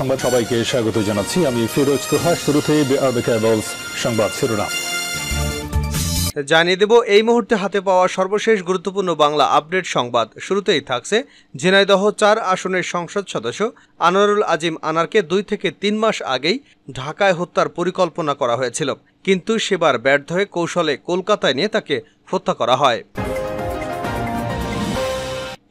সংবাদ সবাইকে স্বাগত জানাচ্ছি আমি ফিরোজ তোহা। শুরুতেই সংবাদ শিরোনাম জানিয়ে দেব এই মুহূর্তে হাতে পাওয়া সর্বশেষ গুরুত্বপূর্ণ বাংলা আপডেট সংবাদ। শুরুতেই থাকছে ঝিনাইদহ ৪ আসনের সংসদ সদস্য আনোয়ারুল আজিম আনারকে ২ থেকে ৩ মাস আগেই ঢাকায় হত্যার পরিকল্পনা করা হয়েছিল, কিন্তু সেবার ব্যর্থ হয়ে কৌশলে কলকাতায় নিয়ে তাকে হত্যা করা হয়।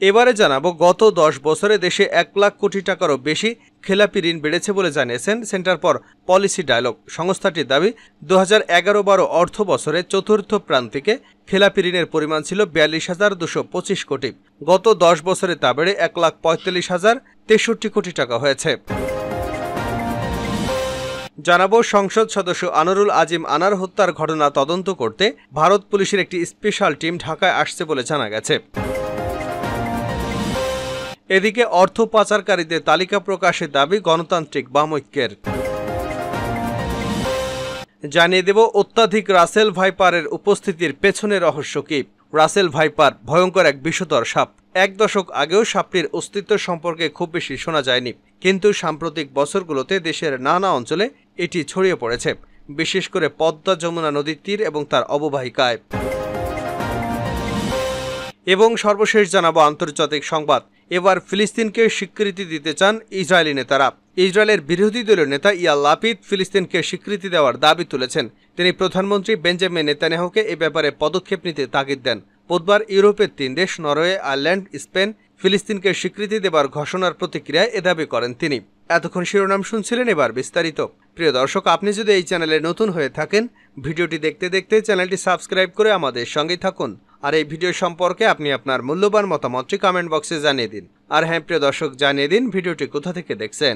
এবারে জানাবো গত ১০ বছরে দেশে ১ লাখ কোটি টাকারও বেশি খেলাপি ঋণ বেড়েছে বলে জানিয়েছেন সেন্টার ফর পলিসি ডায়ালগ। সংস্থাটির দাবি ২০১১-১২ অর্থ বছরে চতুর্থ প্রান্তিকে খেলাপি ঋণের পরিমাণ ছিল ৪২,২২৫ কোটি। গত ১০ বছরে তা বেড়ে ১,৪৫,০৬৩ কোটি টাকা হয়েছে। জানাবো সংসদ সদস্য আনোয়ারুল আজিম আনার হত্যার ঘটনা তদন্ত করতে ভারত পুলিশের একটি স্পেশাল টিম ঢাকায় আসছে বলে জানা গেছে। এদিকে অর্থ পাচারকারীদের তালিকা প্রকাশের দাবি গণতান্ত্রিক বামৈক্যের। জানিয়ে দেব অত্যাধিক রাসেল ভাইপারের উপস্থিতির পেছনে রহস্য কি। রাসেল ভাইপার ভয়ঙ্কর এক বিষধর সাপ। ১ দশক আগেও সাপটির অস্তিত্ব সম্পর্কে খুব বেশি শোনা যায়নি, কিন্তু সাম্প্রতিক বছরগুলোতে দেশের নানা অঞ্চলে এটি ছড়িয়ে পড়েছে, বিশেষ করে পদ্মা যমুনা নদীর তীর এবং তার অববাহিকায়। এবং সর্বশেষ জানাবো আন্তর্জাতিক সংবাদ। এবার ফিলিস্তিনকে স্বীকৃতি দিতে চান ইসরায়েলি নেতারা। ইসরায়েলের বিরোধী দলীয় নেতা ইয়ার লাপিদ ফিলিস্তিনকে স্বীকৃতি দেওয়ার দাবি তুলেছেন। তিনি প্রধানমন্ত্রী বেঞ্জামিন নেতানিয়াহুকে এ ব্যাপারে পদক্ষেপ নিতে তাগিদ দেন। বুধবার ইউরোপের ৩ দেশ নরওয়ে, আয়ারল্যান্ড, স্পেন ফিলিস্তিনকে স্বীকৃতি দেবার ঘোষণার প্রতিক্রিয়ায় এ দাবি করেন তিনি। এতক্ষণ শিরোনাম শুনছিলেন, এবার বিস্তারিত। প্রিয় দর্শক, আপনি যদি এই চ্যানেলে নতুন হয়ে থাকেন, ভিডিওটি দেখতে দেখতে চ্যানেলটি সাবস্ক্রাইব করে আমাদের সঙ্গেই থাকুন। আর এই ভিডিও সম্পর্কে আপনি আপনার মূল্যবান মতামতটি কমেন্ট বক্সে জানিয়ে দিন। আর হ্যাঁ প্রিয় দর্শক, জানিয়ে দিন ভিডিওটি কোথা থেকে দেখছেন।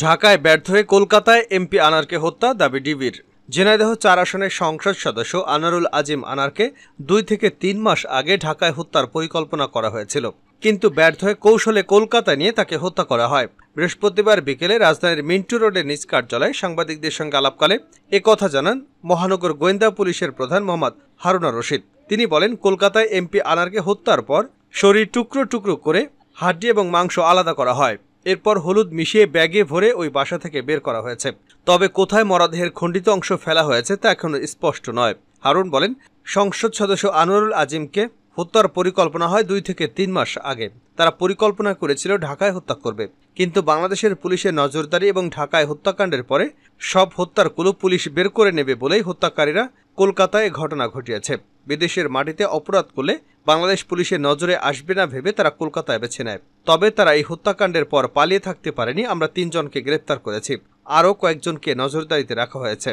ঢাকায় ব্যর্থ হয়ে কলকাতায় এমপি আনারকে হত্যা, দাবি ডিবির। ঝিনাইদহ ৪ আসনের সংসদ সদস্য আনোয়ারুল আজিম আনারকে ২ থেকে ৩ মাস আগে ঢাকায় হত্যার পরিকল্পনা করা হয়েছিল, কিন্তু ব্যর্থ হয়ে কৌশলে কলকাতায় নিয়ে তাকে হত্যা করা হয়। বৃহস্পতিবার বিকেলে রাজধানীর মিন্টু রোডের নিজ কার্যালয়ে সাংবাদিকদের সঙ্গে আলাপকালে একথা জানান মহানগর গোয়েন্দা পুলিশের প্রধান মোহাম্মদ হারুনা রশিদ। তিনি বলেন, কলকাতায় এমপি আনারকে হত্যার পর শরীর টুকরো টুকরো করে হাড্ডি এবং মাংস আলাদা করা হয়। এরপর হলুদ মিশিয়ে ব্যাগে ভরে ওই বাসা থেকে বের করা হয়েছে। তবে কোথায় মরদেহের খণ্ডিত অংশ ফেলা হয়েছে তা এখনো স্পষ্ট নয়। হারুন বলেন, সংসদ সদস্য আনোয়ারুল আজিমকে হত্যার পরিকল্পনা হয় ২ থেকে ৩ মাস আগে। তারা পরিকল্পনা করেছিল ঢাকায় হত্যা করবে, কিন্তু বাংলাদেশের পুলিশের নজরদারি এবং ঢাকায় হত্যাকাণ্ডের পরে সব হত্যার কুলো পুলিশ বের করে নেবে বলেই হত্যাকারীরা কলকাতায় ঘটনা ঘটিয়েছে। বিদেশের মাটিতে অপরাধ করলে বাংলাদেশ পুলিশের নজরে আসবে না ভেবে তারা কলকাতায় বেছে নেয়। তবে তারা এই হত্যাকাণ্ডের পর পালিয়ে থাকতে পারেনি। আমরা ৩ জনকে গ্রেপ্তার করেছি, আরও কয়েকজনকে নজরদারিতে রাখা হয়েছে।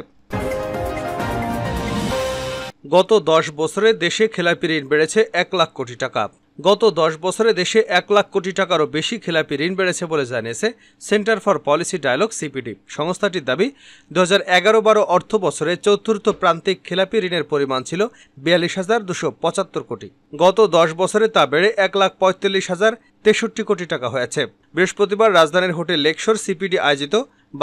গত ১০ বছরে দেশে খেলাপি ঋণ বেড়েছে ১ লাখ কোটি টাকা। গত ১০ বছরে দেশে ১ লাখ কোটি টাকারও বেশি খেলাপি ঋণ বেড়েছে বলে জানিয়েছে Centre for Policy Dialogue CPD. সংস্থাটির দাবি ২০১১-১২ অর্থ বছরে চতুর্থ প্রান্তিক খেলাপি ঋণের পরিমাণ ছিল ৪২,২৭৫ কোটি। গত ১০ বছরে তা বেড়ে ১,৪৫,০৬৩ কোটি টাকা হয়েছে। বৃহস্পতিবার রাজধানীর হোটেল লেকশোর সিপিডি আয়োজিত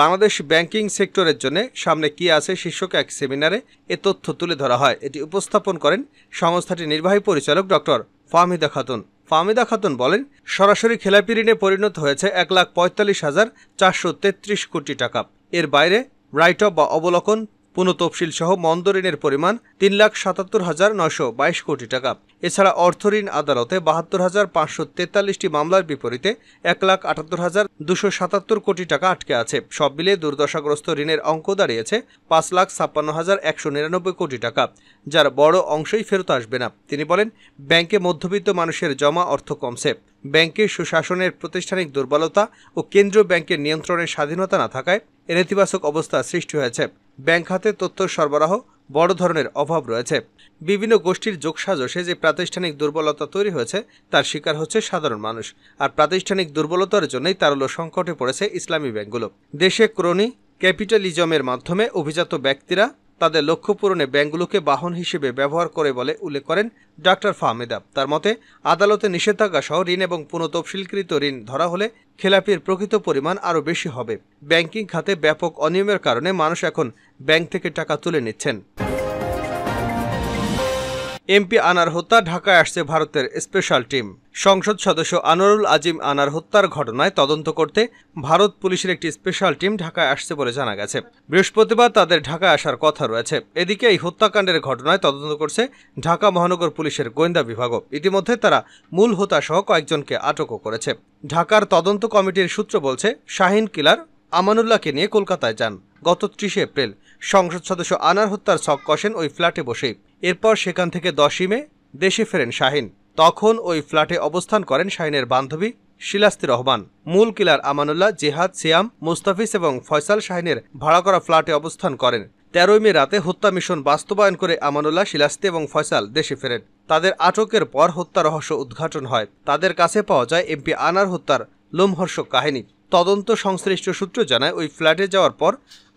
বাংলাদেশ ব্যাংকিং সেক্টরের জন্য সামনে কি আছে শীর্ষক এক সেমিনারে এ তথ্য তুলে ধরা হয়। এটি উপস্থাপন করেন সংস্থাটির নির্বাহী পরিচালক ডক্টর ফাহমিদা খাতুন। ফাহমিদা খাতুন বলেন, সরাসরি খেলাপি ঋণে পরিণত হয়েছে ১,৪৫,৪৩৩ কোটি টাকা। এর বাইরে রাইট অফ বা অবলোকন, পুনঃতফসিল সহ মন্দ ঋণের পরিমাণ ৩,৭৭,৯২২ কোটি টাকা। এছাড়া অর্থঋণ আদালতে ৭২,৫৪৩টি মামলার বিপরীতে ১,৭৮,২৭৭ কোটি টাকা আটকে আছে। সব মিলিয়ে দুর্দশাগ্রস্ত ঋণের অঙ্ক দাঁড়িয়েছে ৫,৫৬,১৯৯ কোটি টাকা, যার বড় অংশই ফেরত আসবে না। তিনি বলেন, ব্যাংকে মধ্যবিত্ত মানুষের জমা অর্থ কমছে। ব্যাংকের সুশাসনের প্রাতিষ্ঠানিক দুর্বলতা ও কেন্দ্রীয় ব্যাংকের নিয়ন্ত্রণের স্বাধীনতা না থাকায় এ নেতিবাচক অবস্থা সৃষ্টি হয়েছে। ব্যাংক খাতে তথ্য সরবরাহ বড় ধরনের অভাব রয়েছে। বিভিন্ন গোষ্ঠীর যোগসাজশে যে প্রাতিষ্ঠানিক দুর্বলতা তৈরি হয়েছে তার শিকার হচ্ছে সাধারণ মানুষ। আর প্রাতিষ্ঠানিক দুর্বলতার জন্যই তারল্য সংকটে পড়েছে ইসলামী ব্যাংকগুলো। দেশে ক্রোনি ক্যাপিটালিজমের মাধ্যমে অভিজাত ব্যক্তিরা তাদের লক্ষ্য পূরণে ব্যাংকগুলোকে বাহন হিসেবে ব্যবহার করে বলে উল্লেখ করেন ডক্টর ফাহমিদা। তার মতে, আদালতে নিষেধাজ্ঞা সহ ঋণ এবং পুনঃতফসিলকৃত ঋণ ধরা হলে খেলাপির প্রকৃত পরিমাণ আরও বেশি হবে। ব্যাংকিং খাতে ব্যাপক অনিয়মের কারণে মানুষ এখন ব্যাংক থেকে টাকা তুলে নিচ্ছেন। এমপি আনার হত্যা, ঢাকায় আসছে ভারতের স্পেশাল টিম। সংসদ সদস্য আনোয়ারুল আজিম আনার হত্যার ঘটনায় তদন্ত করতে ভারত পুলিশের একটি স্পেশাল টিম ঢাকায় আসছে বলে জানা গেছে। বৃহস্পতিবার তাদের ঢাকায় আসার কথা রয়েছে। এদিকে এই হত্যাকাণ্ডের ঘটনায় তদন্ত করছে ঢাকা মহানগর পুলিশের গোয়েন্দা বিভাগও। ইতিমধ্যে তারা মূল হোতা সহ কয়েকজনকে আটকও করেছে। ঢাকার তদন্ত কমিটির সূত্র বলছে, শাহিন কিলার আমানুল্লাহকে নিয়ে কলকাতায় যান গত 30 এপ্রিল। সংসদ সদস্য আনার হত্যার ছক কষেন ওই ফ্ল্যাটে বসেই। এরপর সেখান থেকে 10 মে দেশে ফেরেন শাহিন। তখন ওই ফ্ল্যাটে অবস্থান করেন শাহিনের বান্ধবী শিলাস্তি রহমান। মূল কিলার আমানুল্লাহ, জেহাদ, সিয়াম, মুস্তাফিজ এবং ফয়সাল শাহিনের ভাড়া করা ফ্ল্যাটে অবস্থান করেন। 13 মে রাতে হত্যা মিশন বাস্তবায়ন করে আমানুল্লাহ, শিলাস্তি এবং ফয়সাল দেশে ফেরেন। তাদের আটকের পর হত্যা রহস্য উদ্ঘাটন হয়। তাদের কাছে পাওয়া যায় এমপি আনার হত্যার লোমহর্ষক কাহিনী। তদন্ত সংশ্লিষ্ট সূত্র জানায়, ওই ফ্ল্যাটে যাওয়ার পর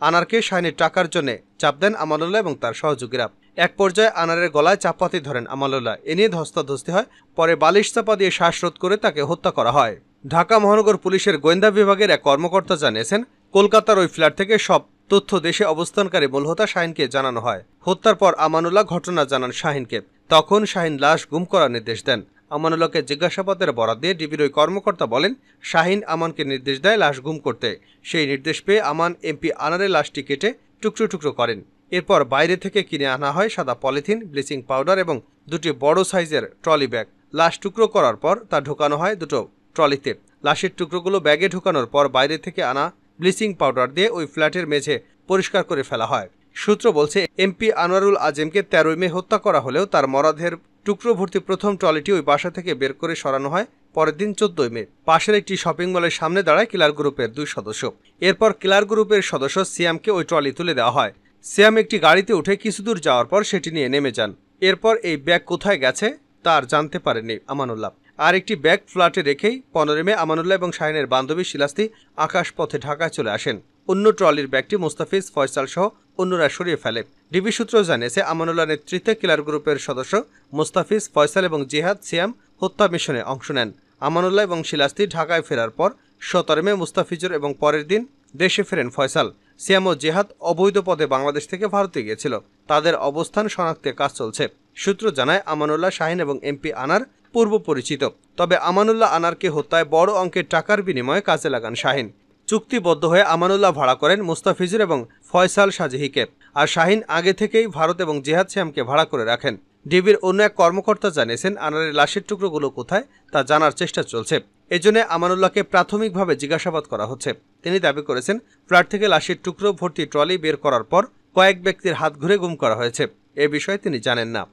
আনারকে শাহিনের টাকার জন্য চাপ দেন আমানুল্লাহ এবং তার সহযোগীরা। এক পর্যায়ে আনারের গলায় চাপাতি ধরেন আমানুল্লাহ। এ নিয়ে ধস্তাধস্তি হয়। পরে বালিশ চাপা দিয়ে শ্বাসরোধ করে তাকে হত্যা করা হয়। ঢাকা মহানগর পুলিশের গোয়েন্দা বিভাগের এক কর্মকর্তা জানিয়েছেন, কলকাতার ওই ফ্ল্যাট থেকে সব তথ্য দেশে অবস্থানকারী মূল হোতা শাহিনকে জানানো হয়। হত্যার পর আমানুল্লাহ ঘটনা জানান শাহিনকে। তখন শাহিন লাশ গুম করার নির্দেশ দেন। আমানুল্লাহকে জিজ্ঞাসাবাদের বরাত দিয়ে ডিবির ওই কর্মকর্তা বলেন, শাহিন আমানকে নির্দেশ দেয় লাশ গুম করতে। সেই নির্দেশ পেয়ে আমান এমপি আনারের লাশটি কেটে টুকরো টুকরো করেন। এরপর বাইরে থেকে কিনে আনা হয় সাদা পলিথিন, ব্লিচিং পাউডার এবং 2টি বড় সাইজের ট্রলি ব্যাগ। লাশ টুকরো করার পর তা ঢোকানো হয় 2টো ট্রলিতে। লাশের টুকরোগুলো ব্যাগে ঢোকানোর পর বাইরে থেকে আনা ব্লিচিং পাউডার দিয়ে ওই ফ্ল্যাটের মেঝে পরিষ্কার করে ফেলা হয়। সূত্র বলছে, এমপি আনোয়ারুল আজিমকে 13 মে হত্যা করা হলেও তার মরদেহের টুকরো ভর্তি প্রথম ট্রলিটি ওই বাসা থেকে বের করে সরানো হয় পরের দিন 14 মে। পাশের একটি শপিং মলের সামনে দাঁড়ায় কিলার গ্রুপের 2 সদস্য। এরপর কিলার গ্রুপের সদস্য সিয়ামকে ওই ট্রলি তুলে দেওয়া হয়। সিয়াম একটি গাড়িতে উঠে কিছুদূর যাওয়ার পর সেটি নিয়ে নেমে যান। এরপর এই ব্যাগ কোথায় গেছে তার জানতে পারেননি আমানুল্লাহ। আর একটি ব্যাগ ফ্ল্যাটে রেখেই 15 মে আমানুল্লাহ এবং শাহিনের বান্ধবী শিলাস্তি আকাশপথে ঢাকায় চলে আসেন। অন্য ট্রলির ব্যাগটি মুস্তাফিজ, ফয়সাল সহ অন্যরা সরিয়ে ফেলে। ডিবি সূত্র জানিয়েছে, আমানুল্লাহ নেতৃত্বে কিলার গ্রুপের সদস্য মুস্তাফিজ, ফয়সাল এবং জিহাদ, সিয়াম হত্যা মিশনে অংশ নেন। আমানুল্লাহ এবং শিলাস্তি ঢাকায় ফেরার পর 17 মে মুস্তাফিজুর এবং পরের দিন দেশে ফেরেন ফয়সাল। সিয়াম ও জেহাদ অবৈধ পথে বাংলাদেশ থেকে ভারতে গিয়েছিল। তাদের অবস্থান শনাক্তে কাজ চলছে। সূত্র জানায়, আমানুল্লাহ, শাহিন এবং এমপি আনার পূর্ব পরিচিত। তবে আমানুল্লাহ আনারকে হত্যায় বড় অঙ্কের টাকার বিনিময়ে কাজে লাগান শাহিন। চুক্তিবদ্ধ হয়ে আমানুল্লাহ ভাড়া করেন মুস্তাফিজুর এবং ফয়সাল শাহজিহিকে। আর শাহিন আগে থেকেই ভারত এবং জেহাদ সিয়ামকে ভাড়া করে রাখেন। ডিবির অন্য এক কর্মকর্তা জানিয়েছেন, আনারের লাশের টুকরোগুলো কোথায় তা জানার চেষ্টা চলছে। এজন্য আমানুল্লাহকে প্রাথমিকভাবে জিজ্ঞাসাবাদ করা হচ্ছে। তিনি দাবি করেছেন, ফ্ল্যাট থেকে লাশের টুকরো ভর্তি ট্রলি বের করার পর কয়েক ব্যক্তির হাত ঘুরে গুম করা হয়েছে। এ বিষয়ে তিনি জানেন না।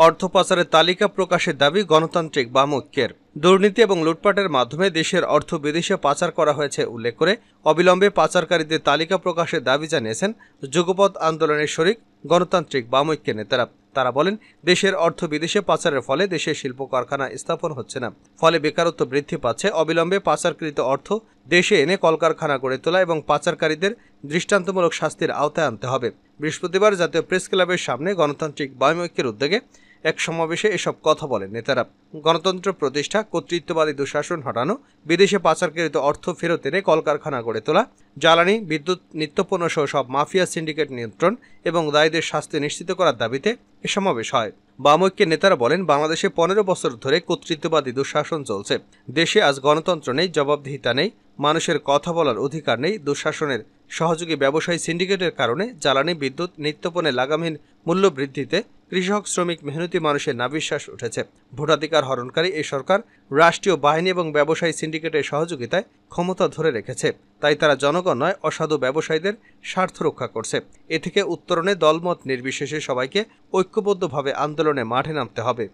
অর্থ পাচারের তালিকা প্রকাশের দাবি গণতান্ত্রিক বাম ঐক্যের। দুর্নীতি এবং লুটপাটের মাধ্যমে দেশের অর্থ বিদেশে পাচার করা হয়েছে উল্লেখ করে অবিলম্বে পাচারকারীদের তালিকা প্রকাশের দাবি জানিয়েছেন যুগপৎ আন্দোলনের শরিক গণতান্ত্রিক বাম ঐক্যের নেতারা। তারা বলেন, দেশের অর্থ বিদেশে পাচারের ফলে দেশে শিল্প কারখানা স্থাপন হচ্ছে না, ফলে বেকারত্ব বৃদ্ধি পাচ্ছে। অবিলম্বে পাচারকৃত অর্থ দেশে এনে কলকারখানা গড়ে তোলা এবং পাচারকারীদের দৃষ্টান্তমূলক শাস্তির আওতায় আনতে হবে। বৃহস্পতিবার জাতীয় প্রেস ক্লাবের সামনে গণতান্ত্রিক বাম ঐক্যের উদ্যোগে এক সমাবেশে এসব কথা বলেন নেতারা। গণতন্ত্র প্রতিষ্ঠা, কর্তৃত্ববাদী দুঃশাসন হটানো, বিদেশে পাচারকৃত অর্থ ফেরত এনে কলকারখানা গড়ে তোলা, জ্বালানি, বিদ্যুৎ, নিত্যপণ্য সহ সব মাফিয়া সিন্ডিকেট নিয়ন্ত্রণ এবং দায়ীদের শাস্তি নিশ্চিত করার দাবিতে এ সমাবেশ হয়। বাম ঐক্যের নেতারা বলেন, বাংলাদেশে 15 বছর ধরে কর্তৃত্ববাদী দুঃশাসন চলছে। দেশে আজ গণতন্ত্র নেই, জবাবদিহিতা নেই, মানুষের কথা বলার অধিকার নেই। দুঃশাসনের সহযোগী ব্যবসায়ী সিন্ডিকেটের কারণে জ্বালানি, বিদ্যুৎ, নিত্যপণ্যের লাগামহীন মূল্য বৃদ্ধিতে কৃষক, শ্রমিক, মেহনতি মানুষের নাভিশ্বাস উঠেছে। ভোটাধিকার হরণকারী এই সরকার রাষ্ট্রীয় বাহিনী এবং ব্যবসায়ী সিন্ডিকেটের সহযোগিতায় ক্ষমতা ধরে রেখেছে। তাই তারা জনগণ নয়, অসাধু ব্যবসায়ীদের স্বার্থ রক্ষা করছে। এ থেকে উত্তরণে দলমত নির্বিশেষে সবাইকে ঐক্যবদ্ধভাবে আন্দোলনে মাঠে নামতে হবে।